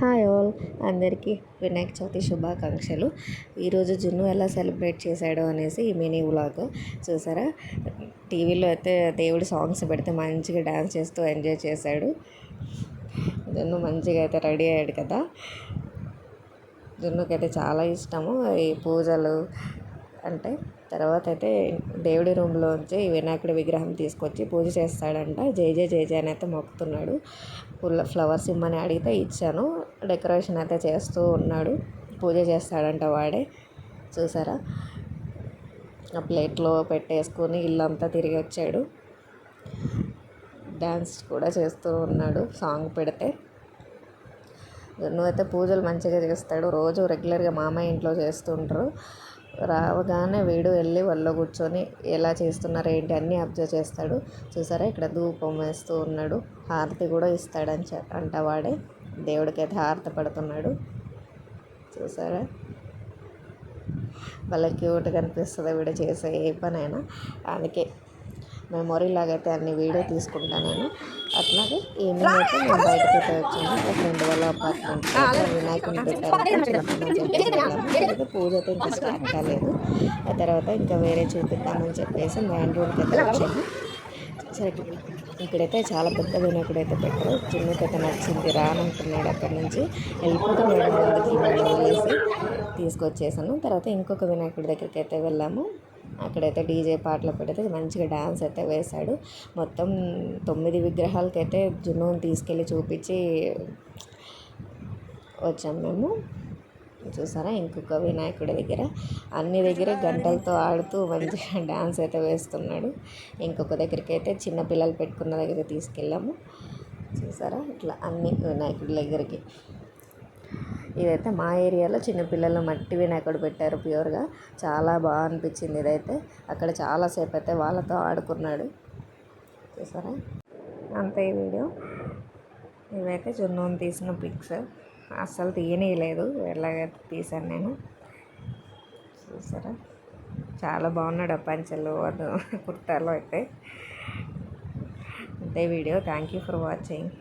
Hi all, అందరికీ వినాయక చవితి శుభాకాంక్షలు. ఈరోజు జున్ను ఎలా సెలబ్రేట్ చేశాడో అనేసి ఈ మినీ వ్లాగ్ చూసారా. టీవీలో అయితే దేవుడి సాంగ్స్ పెడితే మంచిగా డ్యాన్స్ చేస్తూ ఎంజాయ్ చేశాడు. జున్ను మంచిగా అయితే రెడీ అయ్యాడు కదా. జున్నుకైతే చాలా ఇష్టము ఈ పూజలు అంటే. తర్వాత అయితే దేవుడి రూమ్లోంచి వినాయకుడి విగ్రహం తీసుకొచ్చి పూజ చేస్తాడంట. జై జై జై జై అని అయితే మొక్కుతున్నాడు. ఫ్లవర్స్ ఇమ్మని అడిగితే ఇచ్చాను. డెకరేషన్ అయితే చేస్తూ ఉన్నాడు. పూజ చేస్తాడంట వాడే. చూసారా, ఆ ప్లేట్లో పెట్టేసుకొని ఇల్లంతా తిరిగి వచ్చాడు. డ్యాన్స్ కూడా చేస్తూ ఉన్నాడు సాంగ్ పెడితే. నువ్వైతే పూజలు మంచిగా చేస్తాడు. రోజు రెగ్యులర్గా మామయ్య ఇంట్లో చేస్తుంటారు. రావగానే వీడు వెళ్ళి వాళ్ళలో కూర్చొని ఎలా చేస్తున్నారు ఏంటి అన్నీ అబ్జర్వ్ చేస్తాడు. చూసారా, ఇక్కడ ధూపం వేస్తూ ఉన్నాడు. హారతి కూడా ఇస్తాడని అంట వాడే. దేవుడికి అయితే హారతి పడుతున్నాడు. చూసారా, వాళ్ళ క్యూట్గా అనిపిస్తుంది వీడు చేసే ఏ పనైనా. అందుకే మెమొరీ లాగైతే అన్ని వీడియో తీసుకుంటాను నేను. అట్లాగే ఈవినింగ్ అయితే నేను బయటకు అయితే వచ్చాను. మా ఫ్రెండ్ వాళ్ళ అపార్ట్మెంట్ వినాయకుని పెట్టారు. పూజ అయితే ఇంకా స్టార్ట్ కాలేదు. ఆ తర్వాత ఇంకా వేరే చూపిద్దామని చెప్పేసి మెయిన్ రోడ్కి అయితే వచ్చాము. సరే, ఇక్కడైతే చాలా పెద్ద వినాయకుడు అయితే పెట్టారు. చిన్నకైతే నచ్చింది, రానంటున్నాడు. అక్కడి నుంచి వెళ్ళిపోతున్నాడు. ముందుకి వదిలేసి తీసుకొచ్చేసాను. తర్వాత ఇంకొక వినాయకుడి దగ్గరికి అయితే వెళ్ళాము. అక్కడైతే డీజే పాటలు పెడితే మంచిగా డ్యాన్స్ అయితే వేశాడు. మొత్తం 9 విగ్రహాలకైతే జున్నుని తీసుకెళ్ళి చూపించి వచ్చాము మేము. చూసారా, ఇంకొక వినాయకుడి దగ్గర అన్ని దగ్గర గంటలతో ఆడుతూ మంచిగా డ్యాన్స్ అయితే వేస్తున్నాడు. ఇంకొక దగ్గరికి అయితే చిన్న పిల్లలు పెట్టుకున్న దగ్గరికి తీసుకెళ్ళాము. చూసారా, ఇట్లా అన్ని వినాయకుడి దగ్గరికి. ఇదైతే మా ఏరియాలో చిన్నపిల్లలు మట్టి వినాయకుడు పెట్టారు ప్యూర్గా. చాలా బాగా అనిపించింది ఇదైతే. అక్కడ చాలాసేపు అయితే వాళ్ళతో ఆడుకున్నాడు. చూసారా, అంతే ఈ వీడియో. ఇవైతే జున్నుని తీసిన పిక్స్. అస్సలు తీయనీయలేదు, ఎలాగైతే తీసాను నేను. చూసారా, చాలా బాగున్నాడు ఆ పంచలు కుర్తాలో అయితే. అంతే video. Thank you for watching.